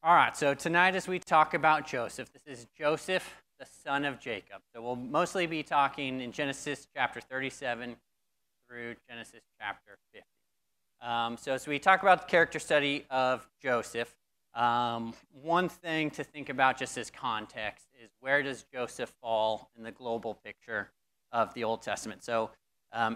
All right, so tonight as we talk about Joseph, this is Joseph, the son of Jacob. So we'll mostly be talking in Genesis chapter 37 through Genesis chapter 50. So as we talk about the character study of Joseph, one thing to think about just as context is where does Joseph fall in the global picture of the Old Testament? So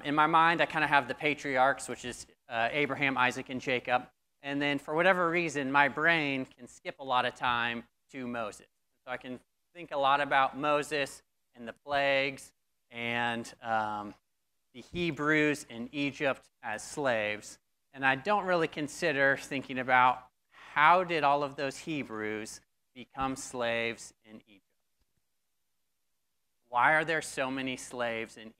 in my mind, I kind of have the patriarchs, which is Abraham, Isaac, and Jacob. And then for whatever reason, my brain can skip a lot of time to Moses. So I can think a lot about Moses and the plagues and the Hebrews in Egypt as slaves. And I don't really consider thinking about how did all of those Hebrews become slaves in Egypt? Why are there so many slaves in Egypt?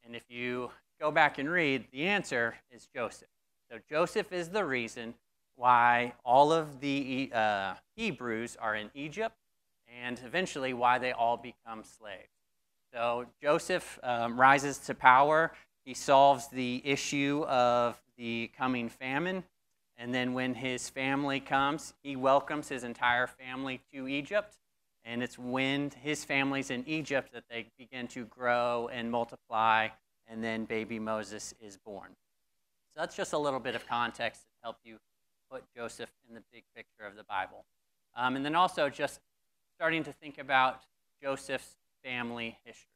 And if you go back and read, the answer is Joseph. So Joseph is the reason why all of the Hebrews are in Egypt and eventually why they all become slaves. So Joseph rises to power. He solves the issue of the coming famine. And then when his family comes, he welcomes his entire family to Egypt. And it's when his family's in Egypt that they begin to grow and multiply, and then baby Moses is born. So that's just a little bit of context to help you put Joseph in the big picture of the Bible. And then also just starting to think about Joseph's family history.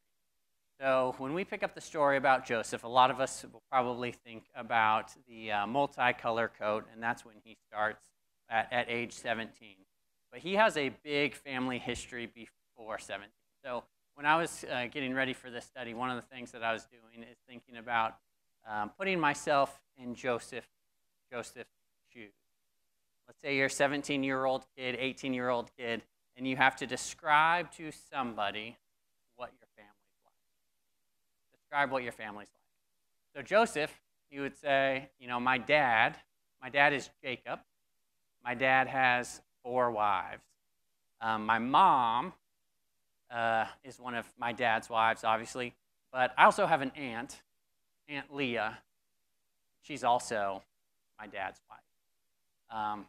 So when we pick up the story about Joseph, a lot of us will probably think about the multicolor coat, and that's when he starts at age 17. But he has a big family history before 17. So when I was getting ready for this study, one of the things that I was doing is thinking about putting myself in Joseph's shoes. Let's say you're a 17-year-old kid, 18-year-old kid, and you have to describe to somebody what your family's like. Describe what your family's like. So Joseph, you would say, my dad is Jacob. My dad has 4 wives. My mom is one of my dad's wives, obviously, but I also have an aunt, Aunt Leah. She's also my dad's wife.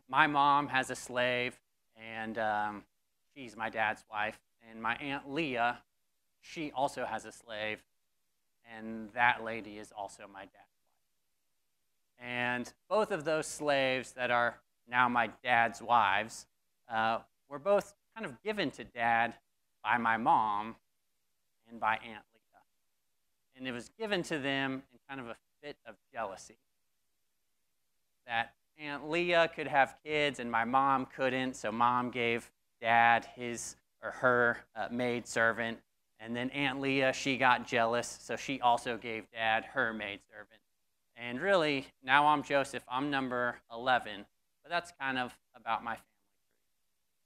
My mom has a slave, and she's my dad's wife. And my Aunt Leah, she also has a slave, and that lady is also my dad's wife. And both of those slaves that are now my dad's wives were both kind of given to Dad by my mom and by Aunt Leah. And it was given to them in kind of a fit of jealousy, that Aunt Leah could have kids and my mom couldn't, so mom gave Dad his or her maidservant, and then Aunt Leah, she got jealous, so she also gave Dad her maidservant. And really, now I'm Joseph, I'm number 11, but that's kind of about my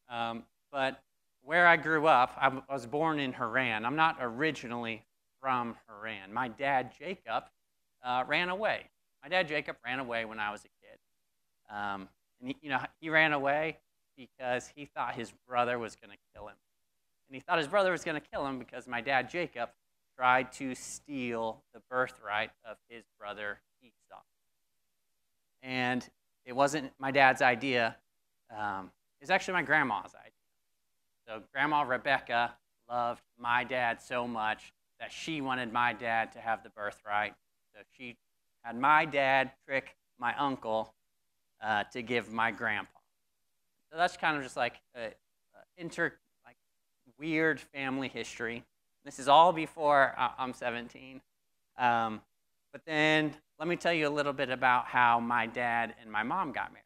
family tree. But where I grew up, I was born in Haran. I'm not originally from Haran. My dad, Jacob, ran away. My dad, Jacob, ran away when I was a kid. And he ran away because he thought his brother was going to kill him. And he thought his brother was going to kill him because my dad, Jacob, tried to steal the birthright of his brother, Esau. And it wasn't my dad's idea. It was actually my grandma's idea. So Grandma Rebecca loved my dad so much that she wanted my dad to have the birthright. So she had my dad trick my uncle to give my grandpa. So that's kind of just like weird family history. This is all before I'm 17. But then let me tell you a little bit about how my dad and my mom got married.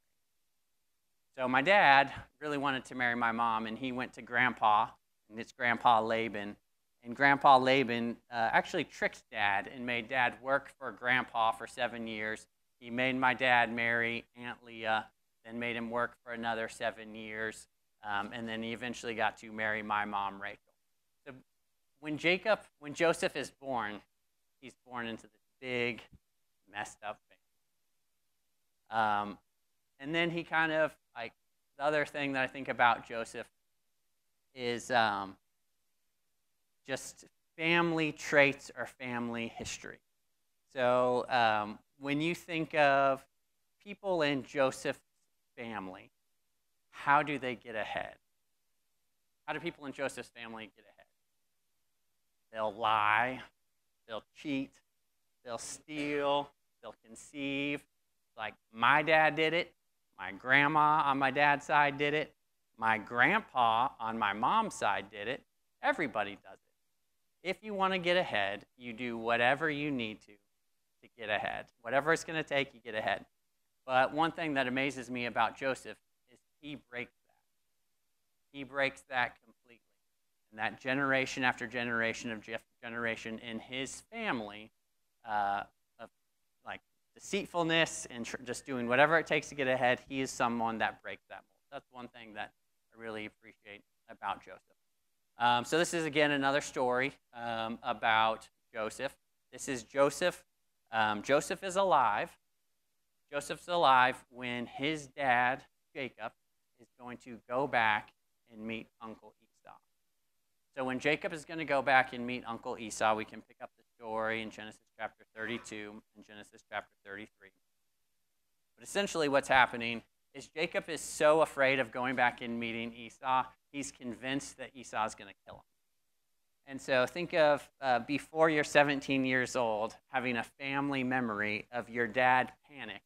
So my dad really wanted to marry my mom, and he went to Grandpa, and it's Grandpa Laban. And Grandpa Laban actually tricked Dad and made Dad work for Grandpa for 7 years. He made my dad marry Aunt Leah, then made him work for another 7 years, and then he eventually got to marry my mom, Rachel. So when Joseph is born, he's born into this big, messed up family. And then he kind of, the other thing that I think about Joseph is just family traits or family history. So when you think of people in Joseph's family, how do they get ahead? How do people in Joseph's family get ahead? They'll lie, they'll cheat, they'll steal, they'll conceive. Like, my dad did it, my grandma on my dad's side did it, my grandpa on my mom's side did it. Everybody does it. If you want to get ahead, you do whatever you need to get ahead. Whatever it's going to take, you get ahead. But one thing that amazes me about Joseph is he breaks that. He breaks that completely. And that generation after generation of generation in his family of like deceitfulness and just doing whatever it takes to get ahead, he is someone that breaks that mold. That's one thing that I really appreciate about Joseph. So this is, again, another story about Joseph. This is Joseph. Joseph is alive. Joseph's alive when his dad, Jacob, is going to go back and meet Uncle Esau. So when Jacob is going to go back and meet Uncle Esau, we can pick up the story in Genesis chapter 32 and Genesis chapter 33. But essentially what's happening is Jacob is so afraid of going back and meeting Esau, he's convinced that Esau is going to kill him. And so think of before you're 17 years old, having a family memory of your dad panicked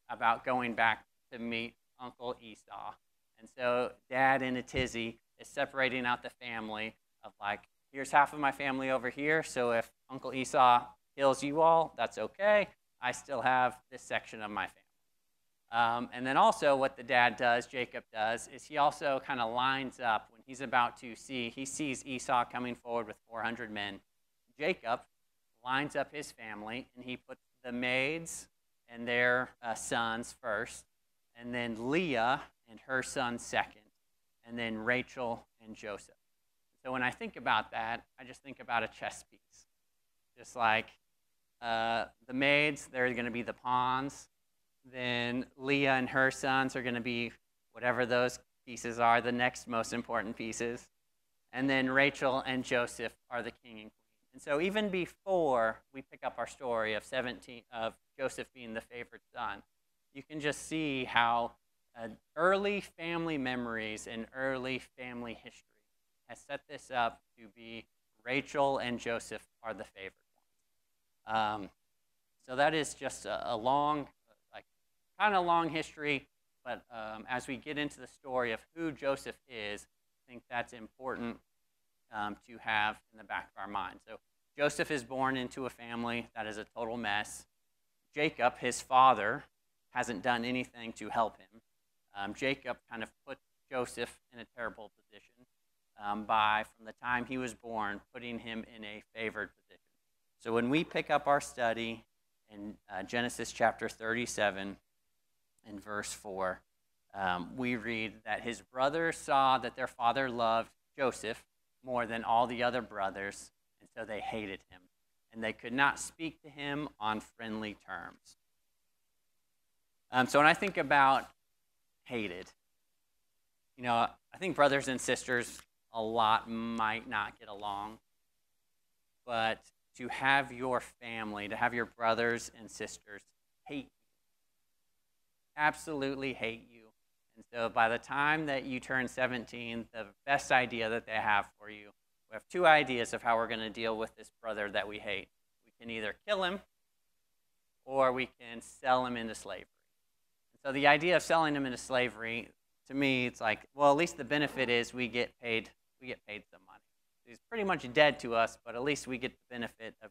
about going back to meet Uncle Esau. And so dad in a tizzy is separating out the family of like, here's half of my family over here, so if Uncle Esau kills you all, that's okay. I still have this section of my family. And then also what the dad does, Jacob does, is he also kind of lines up when he's about to he sees Esau coming forward with 400 men. Jacob lines up his family, and he puts the maids and their sons first, and then Leah and her son second, and then Rachel and Joseph. So when I think about that, I just think about a chess piece. Just like the maids, they're going to be the pawns. Then Leah and her sons are going to be whatever those pieces are, the next most important pieces. And then Rachel and Joseph are the king and queen. And so even before we pick up our story of Joseph being the favored son, you can just see how early family memories and early family history has set this up to be Rachel and Joseph are the favored ones. So that is just a long, kind of long history, but as we get into the story of who Joseph is, I think that's important to have in the back of our mind. So Joseph is born into a family that is a total mess. Jacob, his father, hasn't done anything to help him. Jacob kind of put Joseph in a terrible position by, from the time he was born, putting him in a favored position. So when we pick up our study in Genesis chapter 37 and verse 4, we read that his brothers saw that their father loved Joseph more than all the other brothers, and so they hated him, and they could not speak to him on friendly terms. So when I think about hated, I think brothers and sisters a lot might not get along, but to have your family, to have your brothers and sisters hate you, absolutely hate you. And so by the time that you turn 17, the best idea that they have for you, we have two ideas of how we're going to deal with this brother that we hate. We can either kill him or we can sell him into slavery. And so the idea of selling him into slavery, to me, it's like, well, at least the benefit is we get paid some money. He's pretty much dead to us, but at least we get the benefit of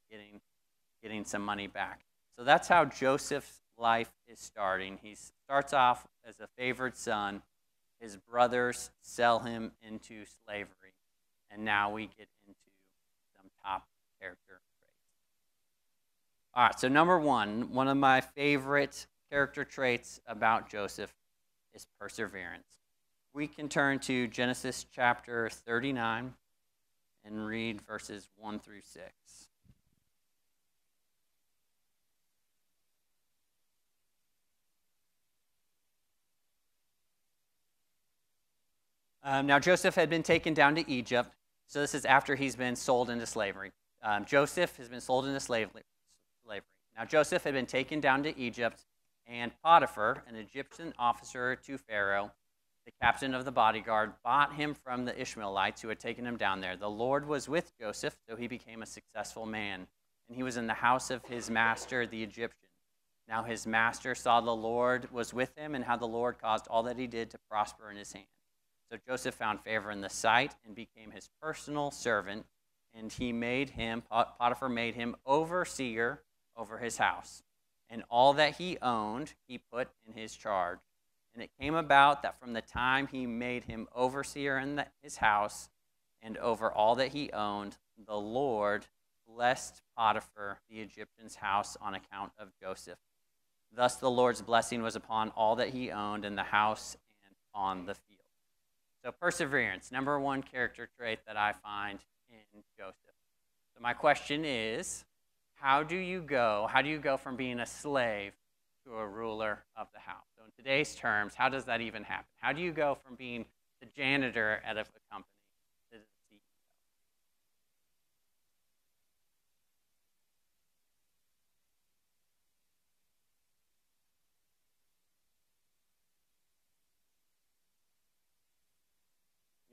getting some money back. So that's how Joseph's life is starting. He starts off as a favored son. His brothers sell him into slavery. And now we get into some top character traits. All right, so number one of my favorite character traits about Joseph is perseverance. We can turn to Genesis chapter 39 and read verses 1 through 6. Now Joseph had been taken down to Egypt, so this is after he's been sold into slavery. Joseph has been sold into slavery. Now Joseph had been taken down to Egypt, and Potiphar, an Egyptian officer to Pharaoh, the captain of the bodyguard, bought him from the Ishmaelites who had taken him down there. The Lord was with Joseph, so he became a successful man, and he was in the house of his master, the Egyptian. Now his master saw the Lord was with him, and how the Lord caused all that he did to prosper in his hand. So Joseph found favor in the sight and became his personal servant, and Potiphar made him overseer over his house. And all that he owned, he put in his charge. And it came about that from the time he made him overseer in his house and over all that he owned, the Lord blessed Potiphar, the Egyptian's house, on account of Joseph. Thus the Lord's blessing was upon all that he owned in the house and on the field. So perseverance, number one character trait that I find in Joseph. So my question is, how do you go from being a slave to a ruler of the house? So in today's terms, how does that even happen? How do you go from being the janitor at a company to the CEO?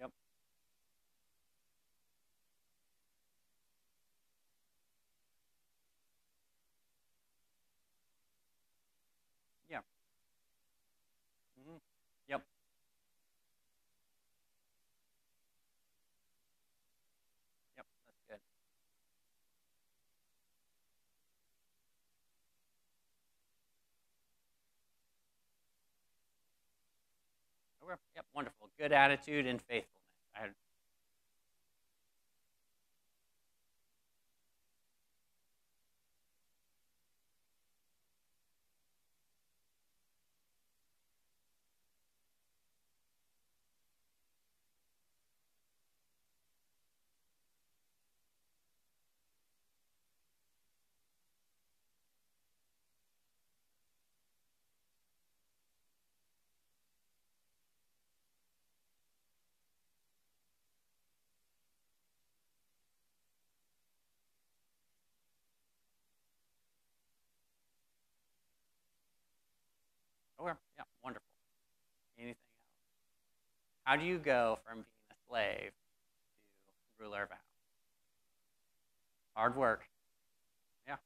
Yep. Yeah. Mm-hmm. Yep. Yep. That's good. Okay. Yep. Wonderful. Good attitude and faithfulness. Okay. Yeah. Wonderful. Anything else? How do you go from being a slave to ruler of a house? Hard work. Yeah.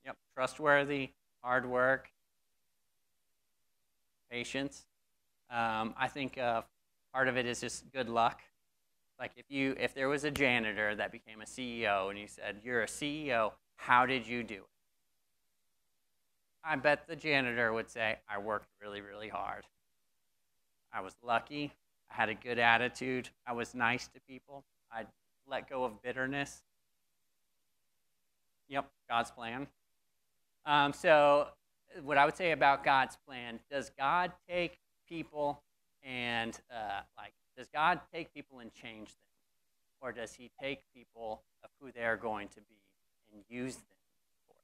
Yep. Trustworthy, hard work, patience. I think part of it is just good luck. Like if there was a janitor that became a CEO and you said, "You're a CEO, how did you do it?" I bet the janitor would say, "I worked really, really hard. I was lucky. I had a good attitude. I was nice to people. I let go of bitterness." Yep, God's plan. So what I would say about God's plan, does God take people and does God take people and change them? Or does he take people of who they're going to be and use them for his plan?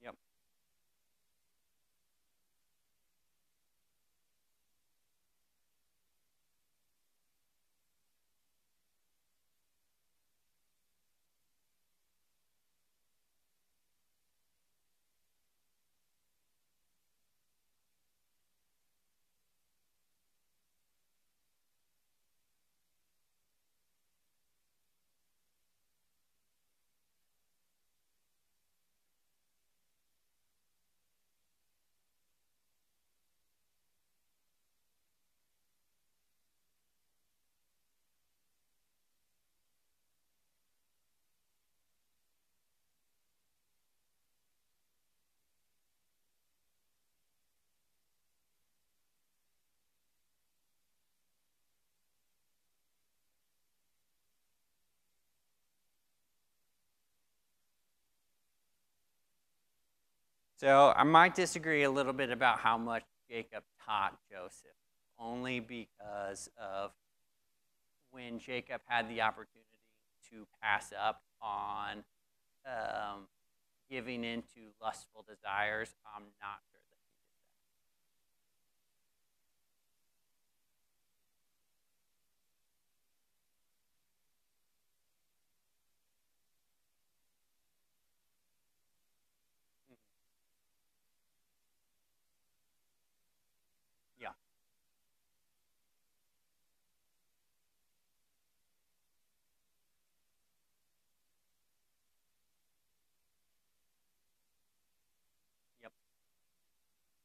Yep. So I might disagree a little bit about how much Jacob taught Joseph, only because of when Jacob had the opportunity to pass up on um, giving into lustful desires. I'm not sure that he did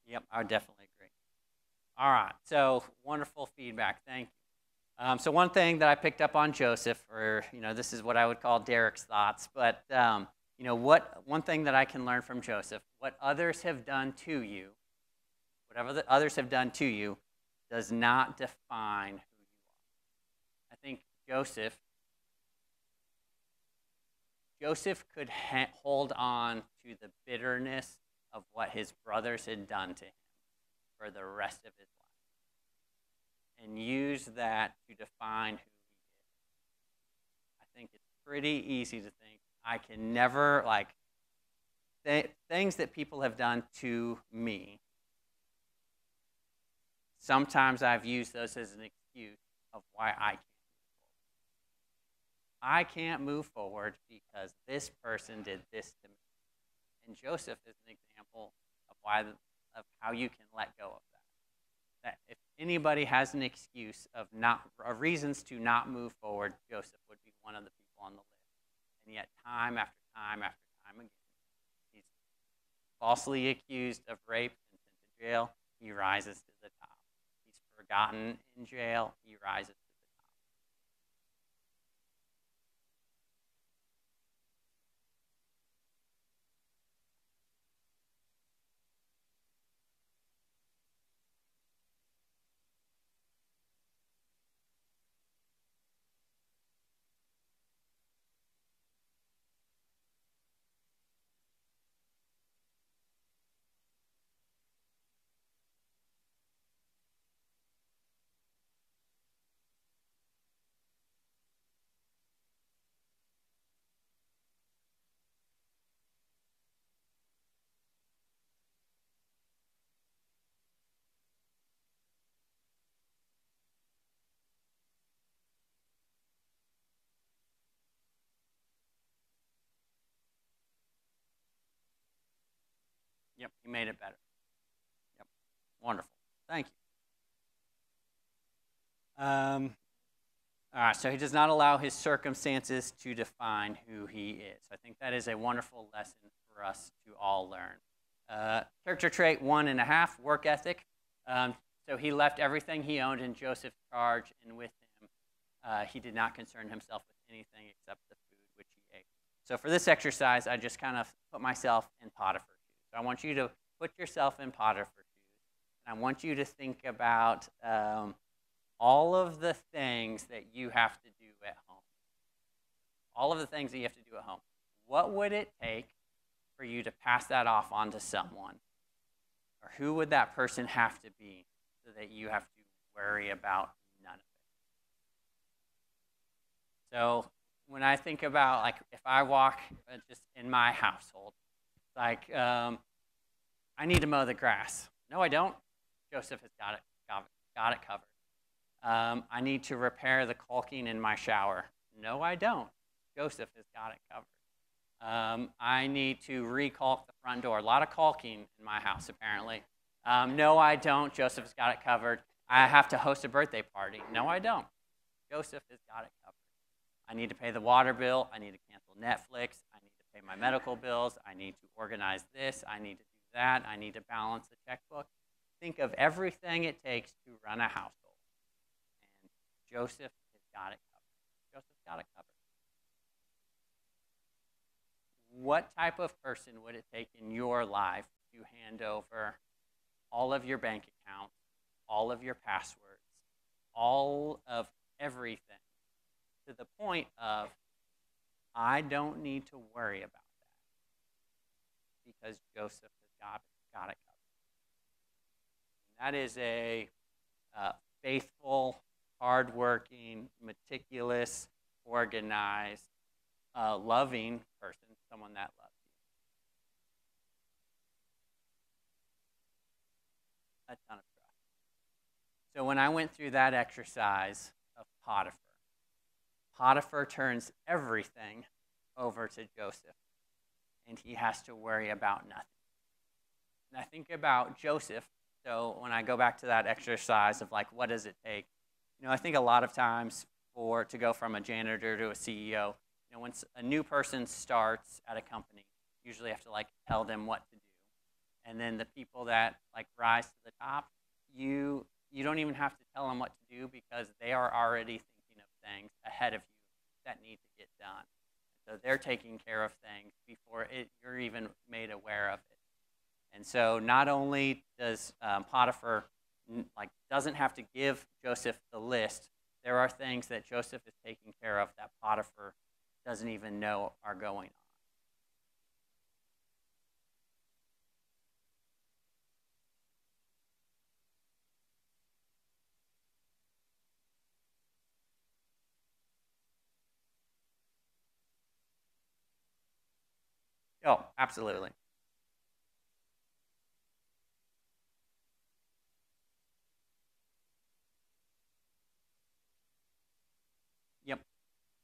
Yep, I would definitely agree. All right, so wonderful feedback. Thank you. So one thing that I picked up on Joseph, or this is what I would call Derek's thoughts, but one thing that I can learn from Joseph, what others have done to you, whatever the others have done to you, does not define who you are. I think Joseph could hold on to the bitterness of what his brothers had done to him for the rest of his life and use that to define who he is. I think it's pretty easy to think I can never, things that people have done to me. Sometimes I've used those as an excuse of why I can't move forward because this person did this to me. And Joseph is an example of how you can let go of that. That if anybody has an excuse of reasons to not move forward, Joseph would be one of the people on the list. And yet, time after time after time again, he's falsely accused of rape and sent to jail. He rises to the top. He's forgotten in jail. He rises to the top. Yep, he made it better. Yep, wonderful. Thank you. All right, so he does not allow his circumstances to define who he is. I think that is a wonderful lesson for us to all learn. Character trait 1.5, work ethic. So he left everything he owned in Joseph's charge, and with him, he did not concern himself with anything except the food which he ate. So for this exercise, I just kind of put myself in Potiphar's shoes. So I want you to put yourself in Potiphar's shoes, and I want you to think about all of the things that you have to do at home. All of the things that you have to do at home. What would it take for you to pass that off onto someone? Or who would that person have to be so that you have to worry about none of it? So when I think about, if I walk just in my household, I need to mow the grass. No, I don't. Joseph has got it covered. I need to repair the caulking in my shower. No, I don't. Joseph has got it covered. I need to re-caulk the front door. A lot of caulking in my house, apparently. No, I don't. Joseph has got it covered. I have to host a birthday party. No, I don't. Joseph has got it covered. I need to pay the water bill. I need to cancel Netflix. I need to pay my medical bills. I need to organize this. I need to do that. I need to balance the checkbook. Think of everything it takes to run a household. Joseph has got it covered. Joseph's got it covered. What type of person would it take in your life to hand over all of your bank accounts, all of your passwords, all of everything, to the point of, I don't need to worry about that because Joseph has got it covered. And that is a faithful, hardworking, meticulous, organized, loving person, someone that loves you. A ton of trust. So when I went through that exercise of Potiphar turns everything over to Joseph, and he has to worry about nothing. And I think about Joseph, so when I go back to that exercise of what does it take? I think a lot of times to go from a janitor to a CEO, once a new person starts at a company, you usually have to tell them what to do. And then the people that like rise to the top, you don't even have to tell them what to do because they are already thinking of things ahead of you that need to get done. So they're taking care of things before you're even made aware of it. And so not only does Potiphar doesn't have to give Joseph the list, there are things that Joseph is taking care of that Potiphar doesn't even know are going on. Oh, absolutely. Yep.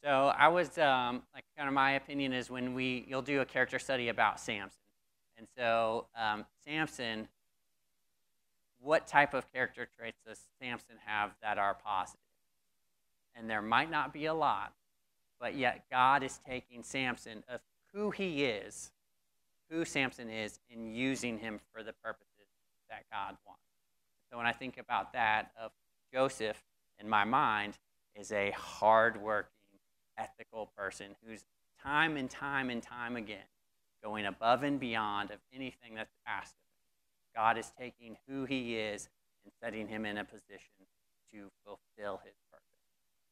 So I was like kind of my opinion is when you'll do a character study about Samson, and so Samson, what type of character traits does Samson have that are positive? And there might not be a lot, but yet God is taking Samson of who he is, who Samson is, and using him for the purposes that God wants. So when I think about that, of Joseph in my mind is a hardworking, ethical person who's time and time and time again going above and beyond of anything that's asked of him. God is taking who he is and setting him in a position to fulfill his purpose.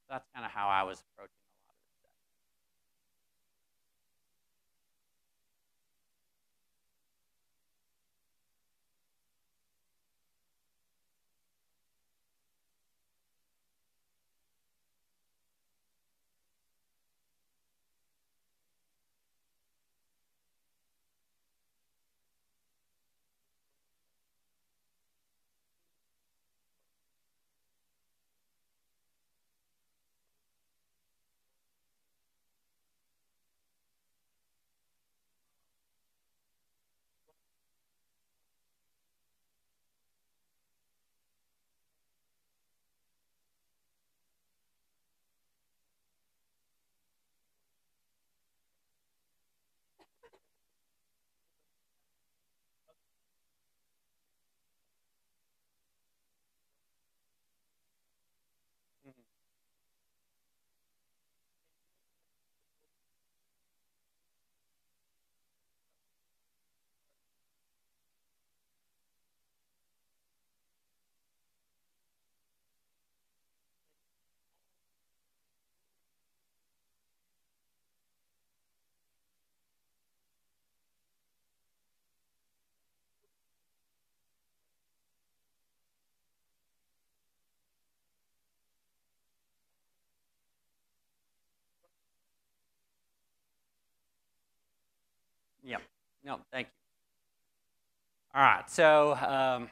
So that's kind of how I was approaching a lot of this stuff. Mm-hmm. Yep. No, thank you. All right. So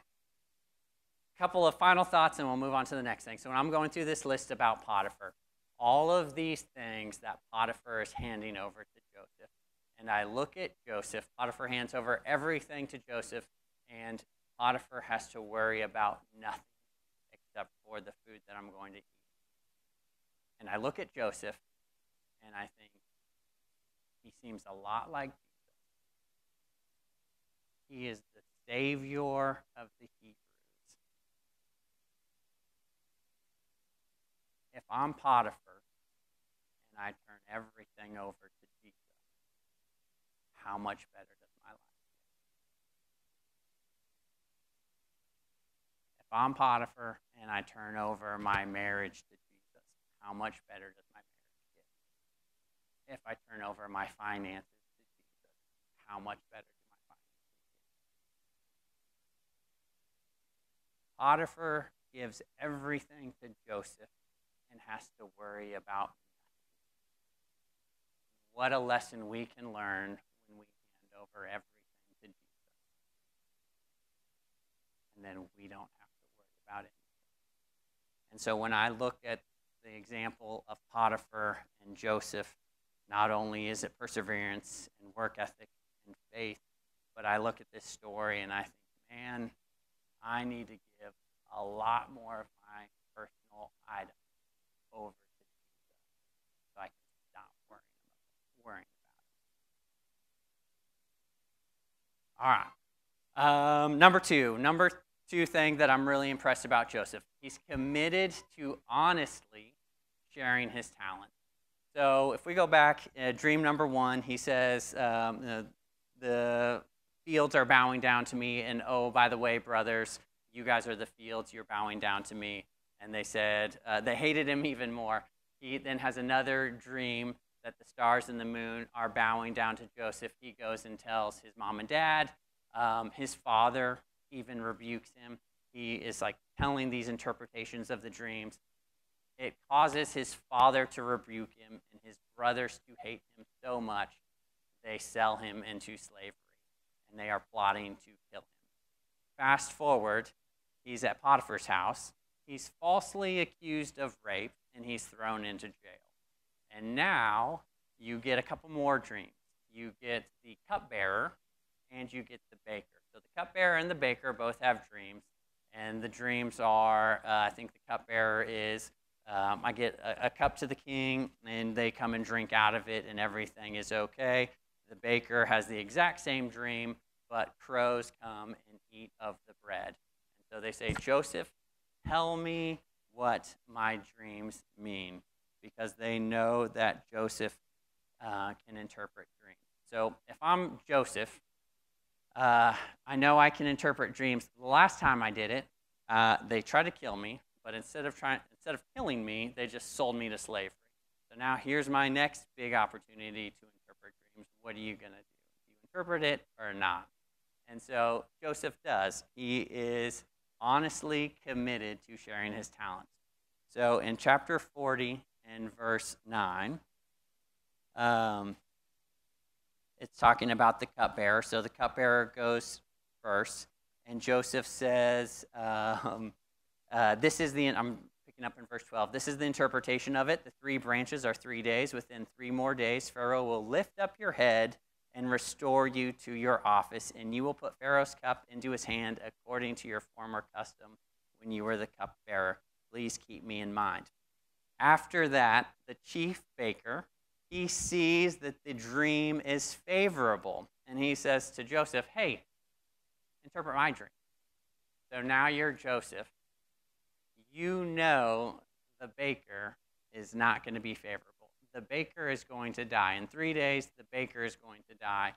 couple of final thoughts and we'll move on to the next thing. So when I'm going through this list about Potiphar, all of these things that Potiphar is handing over to Joseph, and I look at Joseph, Potiphar hands over everything to Joseph, and Potiphar has to worry about nothing except for the food that I'm going to eat. And I look at Joseph and I think he seems a lot like Jesus. He is the savior of the Hebrews. If I'm Potiphar and I turn everything over to Jesus, how much better does my life get? If I'm Potiphar and I turn over my marriage to Jesus, how much better does my marriage get? If I turn over my finances to Jesus, how much better do my finances get? Potiphar gives everything to Joseph and has to worry about nothing. What a lesson we can learn when we hand over everything to Jesus. And then we don't have to worry about it. And so when I look at the example of Potiphar and Joseph, not only is it perseverance and work ethic and faith, but I look at this story and I think, man, I need to give a lot more of my personal items over to Jesus so I can stop worrying about it. All right. Number two thing that I'm really impressed about Joseph, he's committed to honestly sharing his talent. So if we go back, dream number one, he says, the fields are bowing down to me, and oh, by the way, brothers, you guys are the fields, you're bowing down to me. And they said, they hated him even more. He then has another dream that the stars and the moon are bowing down to Joseph. He goes and tells his mom and dad. His father even rebukes him. He is like telling these interpretations of the dreams. It causes his father to rebuke him and his brothers to hate him so much they sell him into slavery, and they are plotting to kill him. Fast forward, he's at Potiphar's house. He's falsely accused of rape, and he's thrown into jail. And now you get a couple more dreams. You get the cupbearer, and you get the baker. So the cupbearer and the baker both have dreams, and the dreams are, I think the cupbearer is, I get a cup to the king, and they come and drink out of it, and everything is okay. The baker has the exact same dream, but crows come and eat of the bread. And so they say, Joseph, tell me what my dreams mean, because they know that Joseph can interpret dreams. So if I'm Joseph, I know I can interpret dreams. The last time I did it, they tried to kill me, but instead of killing me, they just sold me to slavery. So now here's my next big opportunity to interpret dreams. What are you going to do? Do you interpret it or not? And so Joseph does. He is honestly committed to sharing his talents. So in chapter 40 and verse 9, it's talking about the cupbearer. So the cupbearer goes first, and Joseph says, I'm picking up in verse 12. This is the interpretation of it. The 3 branches are 3 days. Within 3 more days, Pharaoh will lift up your head and restore you to your office, and you will put Pharaoh's cup into his hand according to your former custom when you were the cupbearer. Please keep me in mind. After that, the chief baker, he sees that the dream is favorable, and he says to Joseph, hey, interpret my dream. So now you're Joseph. You know the baker is not going to be favorable. The baker is going to die. In 3 days, the baker is going to die.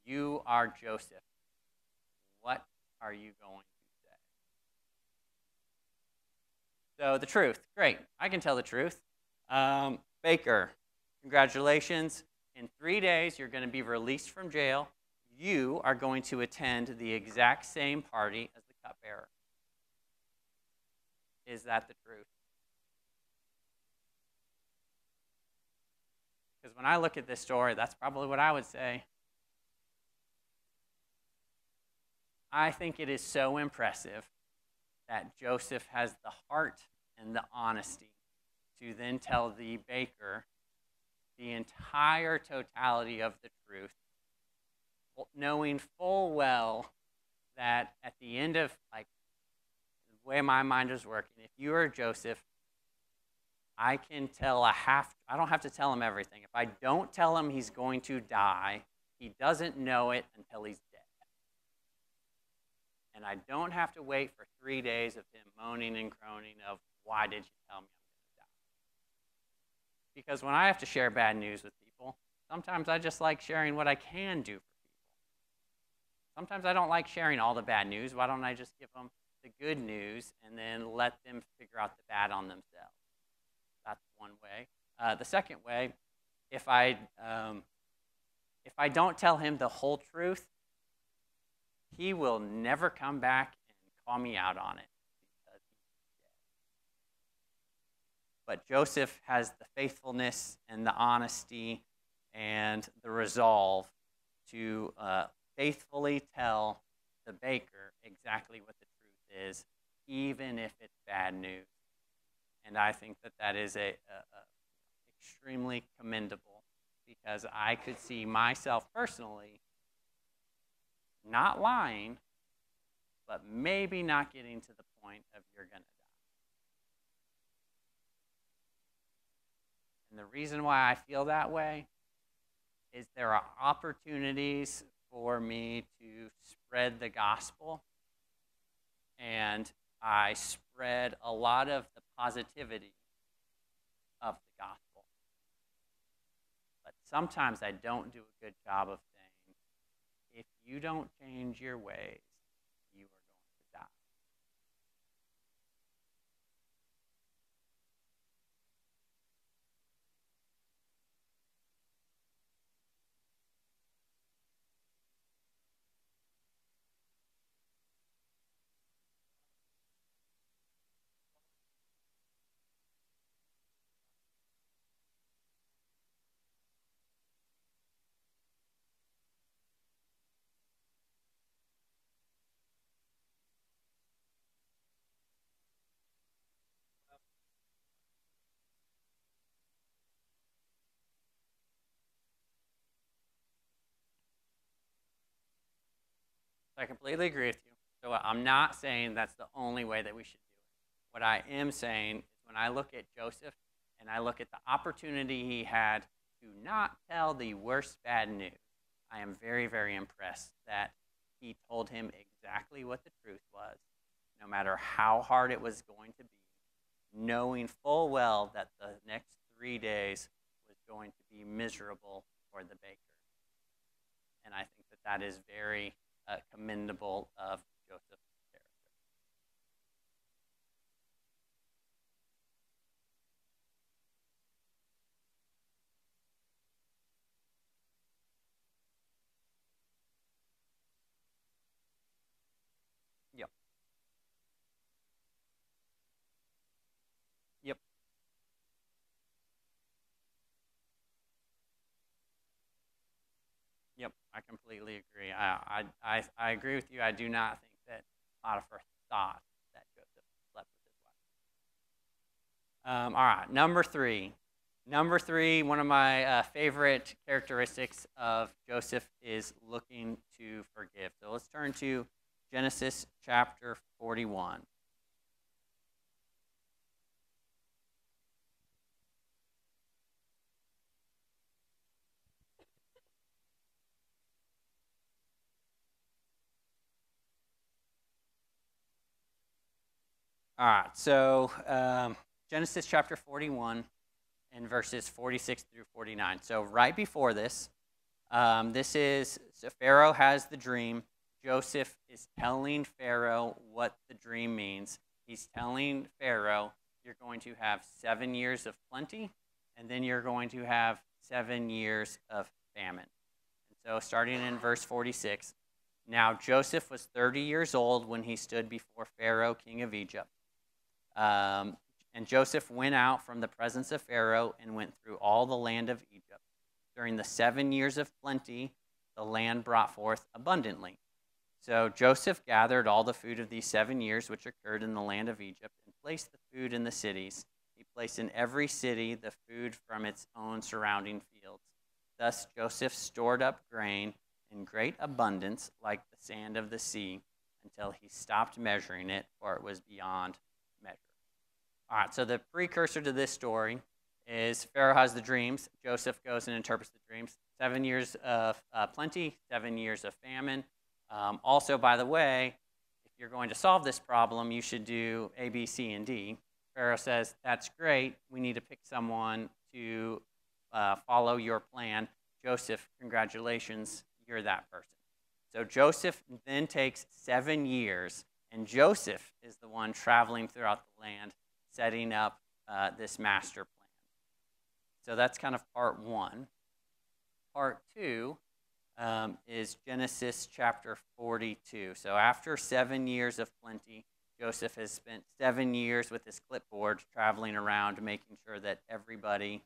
You are Joseph. What are you going to say? So the truth, great. I can tell the truth. Baker, congratulations. In 3 days, you're going to be released from jail. You are going to attend the exact same party as the cupbearer. Is that the truth? Because when I look at this story, that's probably what I would say. I think it is so impressive that Joseph has the heart and the honesty to then tell the baker the entire totality of the truth, knowing full well that at the end of, like, the way my mind is working, if you are Joseph, I can tell I don't have to tell him everything. If I don't tell him he's going to die, he doesn't know it until he's dead. And I don't have to wait for 3 days of him moaning and groaning of, why did you tell me I'm going to die? Because when I have to share bad news with people, sometimes I just like sharing what I can do for people. Sometimes I don't like sharing all the bad news. Why don't I just give them the good news and then let them figure out the bad on themselves? That's one way. The second way, if I don't tell him the whole truth, he will never come back and call me out on it because he's dead. But Joseph has the faithfulness and the honesty and the resolve to faithfully tell the baker exactly what the truth is, even if it's bad news. And I think that that is extremely commendable, because I could see myself personally not lying, but maybe not getting to the point of you're going to die. And the reason why I feel that way is there are opportunities for me to spread the gospel, and I spread a lot of the positivity of the gospel. But sometimes I don't do a good job of saying, if you don't change your ways, you are going to die. So I completely agree with you. So I'm not saying that's the only way that we should do it. What I am saying is when I look at Joseph and I look at the opportunity he had to not tell the worst bad news, I am very, very impressed that he told him exactly what the truth was, no matter how hard it was going to be, knowing full well that the next 3 days was going to be miserable for the baker. And I think that that is very commendable of Joseph's character. Yep. Yep. Yep. I completely agree. I agree with you. I do not think that Potiphar thought that Joseph slept with his wife. All right. Number three. Number three, one of my favorite characteristics of Joseph is looking to forgive. So let's turn to Genesis chapter 41. All right, so Genesis chapter 41 and verses 46 through 49. So right before this, so Pharaoh has the dream. Joseph is telling Pharaoh what the dream means. He's telling Pharaoh, you're going to have 7 years of plenty, and then you're going to have 7 years of famine. And so starting in verse 46, now Joseph was 30 years old when he stood before Pharaoh, king of Egypt. And Joseph went out from the presence of Pharaoh and went through all the land of Egypt. During the 7 years of plenty, the land brought forth abundantly. So Joseph gathered all the food of these 7 years which occurred in the land of Egypt and placed the food in the cities. He placed in every city the food from its own surrounding fields. Thus Joseph stored up grain in great abundance like the sand of the sea until he stopped measuring it, for it was beyond measure. All right, so the precursor to this story is Pharaoh has the dreams. Joseph goes and interprets the dreams. 7 years of plenty, 7 years of famine. Also, by the way, if you're going to solve this problem, you should do A, B, C, and D. Pharaoh says, that's great. We need to pick someone to follow your plan. Joseph, congratulations, you're that person. So Joseph then takes 7 years, and Joseph is the one traveling throughout the land, setting up this master plan. So that's kind of part one. Part two is Genesis chapter 42. So after 7 years of plenty, Joseph has spent 7 years with his clipboard traveling around, making sure that everybody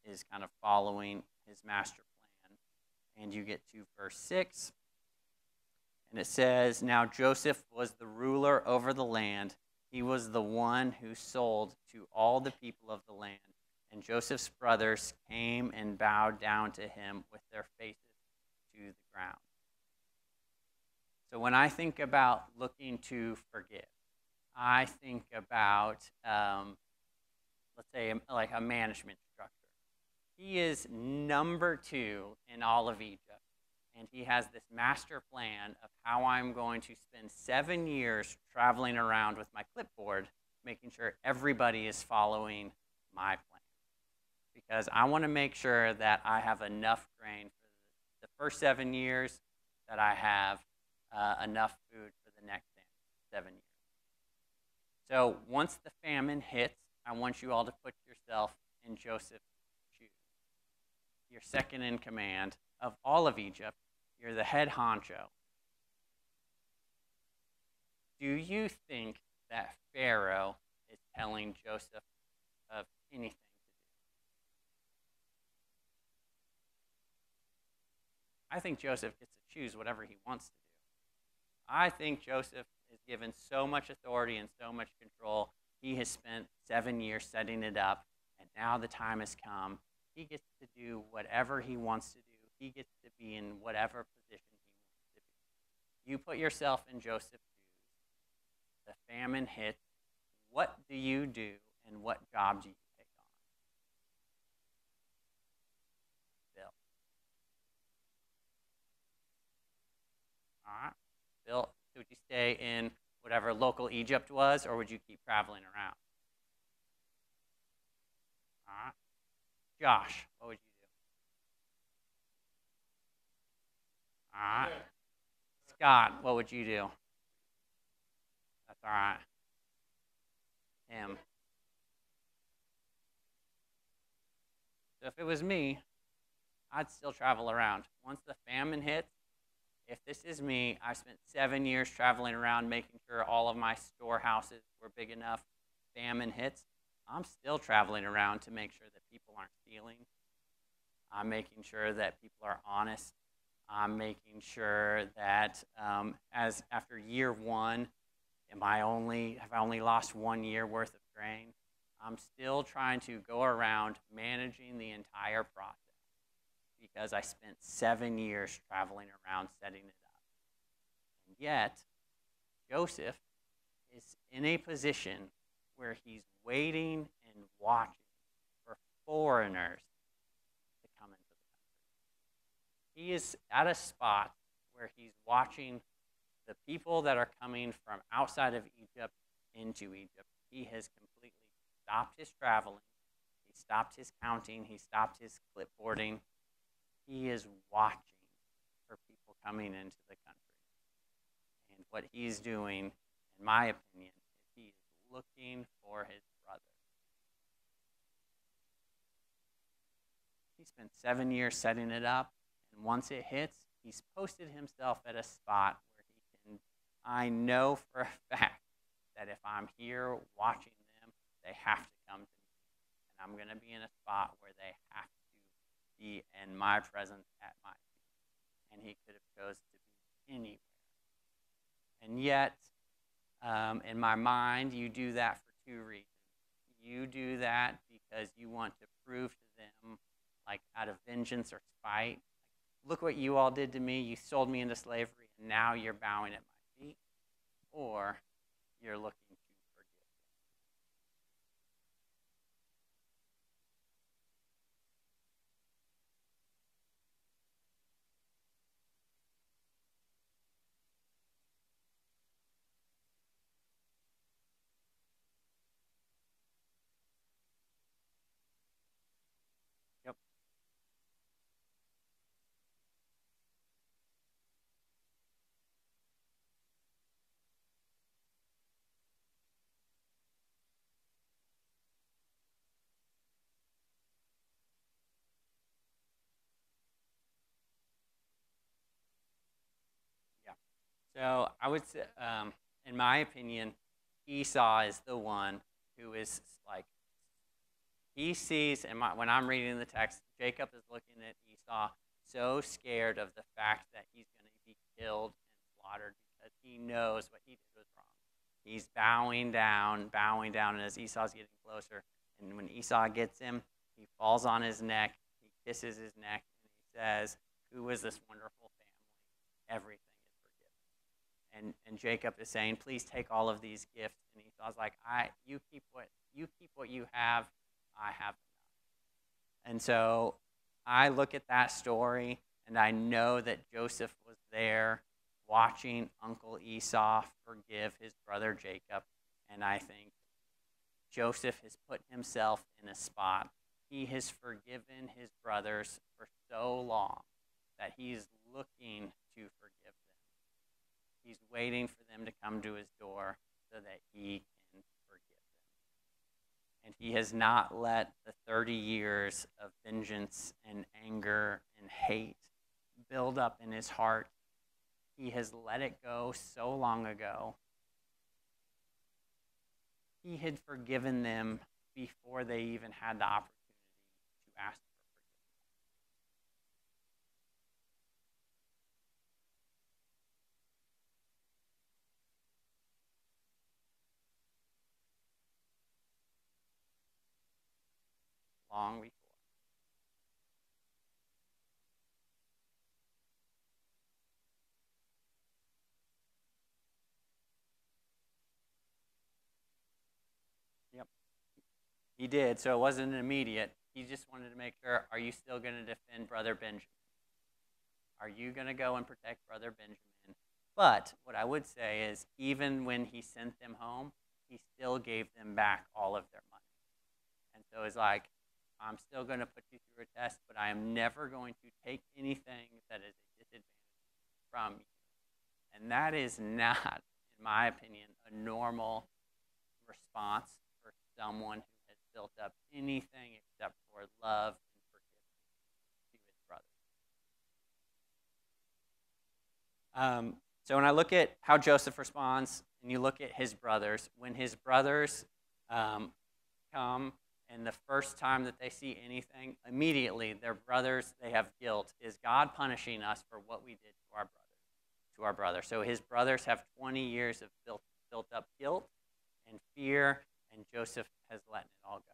is kind of following his master plan. And you get to verse 6, and it says, now Joseph was the ruler over the land. He was the one who sold to all the people of the land. And Joseph's brothers came and bowed down to him with their faces to the ground. So when I think about looking to forgive, I think about, let's say, like a management structure. He is number 2 in all of Egypt. and he has this master plan of how I'm going to spend 7 years traveling around with my clipboard, making sure everybody is following my plan. Because I want to make sure that I have enough grain for the first 7 years, that I have enough food for the next 7 years. So once the famine hits, I want you all to put yourself in Joseph's shoes. You're second in command of all of Egypt. You're the head honcho. Do you think that Pharaoh is telling Joseph of anything to do? I think Joseph gets to choose whatever he wants to do. I think Joseph is given so much authority and so much control. He has spent 7 years setting it up, and now the time has come. He gets to do whatever he wants to do. He gets to be in whatever position he wants to be. You put yourself in Joseph's shoes. The famine hits. What do you do, and what job do you take on? Bill. All right. Bill, would you stay in whatever local Egypt was, or would you keep traveling around? All right. Josh, what would you do? All right. Scott, what would you do? That's all right. Him. So if it was me, I'd still travel around. Once the famine hits, if this is me, I spent 7 years traveling around making sure all of my storehouses were big enough. Famine hits, I'm still traveling around to make sure that people aren't stealing. I'm making sure that people are honest. I'm making sure that as after year one, have I only lost 1 year worth of grain? I'm still trying to go around managing the entire process, because I spent 7 years traveling around setting it up. And yet, Joseph is in a position where he's waiting and watching for foreigners to come into the country. He is at a spot where he's watching the people that are coming from outside of Egypt into Egypt. He has completely stopped his traveling. He stopped his counting. He stopped his clipboarding. He is watching for people coming into the country. And what he's doing, in my opinion, is he is looking for his brother. He spent 7 years setting it up, and once it hits, he's posted himself at a spot where he can, I know for a fact that if I'm here watching them, they have to come to me. And I'm going to be in a spot where they have to be in my presence at my feet. And he could have chosen to be anywhere. And yet, in my mind, you do that for 2 reasons. You do that because you want to prove to them, like out of vengeance or spite, look what you all did to me. You sold me into slavery, and now you're bowing at my feet. Or you're looking to forgive them. Yep. Yeah. So I would say, in my opinion, Esau is the one who is like, he sees, and when I'm reading the text, Jacob is looking at Esau so scared of the fact that he's going to be killed and slaughtered because he knows what he did was wrong. He's bowing down, and as Esau's getting closer, and when Esau gets him, he falls on his neck, he kisses his neck, and he says, "Who is this wonderful family? Everything is forgiven." And Jacob is saying, "Please take all of these gifts." And Esau's like, you keep what you have. I have enough. And so I look at that story And I know that Joseph was there watching Uncle Esau forgive his brother Jacob. And I think Joseph has put himself in a spot. He has forgiven his brothers for so long that he's looking to forgive them. He's waiting for them to come to his door so that he can forgive them. And he has not let the 30 years of vengeance and anger and hate build up in his heart. He has let it go so long ago. He had forgiven them before they even had the opportunity to ask for forgiveness. Long before. Yep, he did. So it wasn't immediate. He just wanted to make sure, are you still going to defend Brother Benjamin? Are you going to go and protect Brother Benjamin? But what I would say is, even when he sent them home, he still gave them back all of their money. And so it's like, I'm still going to put you through a test, but I am never going to take anything that is a disadvantage from you. And that is not, in my opinion, a normal response for someone who has built up anything except for love and forgiveness to his brother. So when I look at how Joseph responds, and you look at his brothers, when his brothers come, and the first time that they see anything, immediately their brothers, they have guilt. Is God punishing us for what we did to our brother? So his brothers have 20 years of built up guilt and fear, and Joseph has let it all go.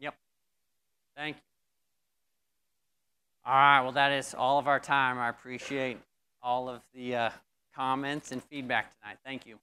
Yep. Thank you. All right. Well, that is all of our time. I appreciate all of the comments and feedback tonight. Thank you.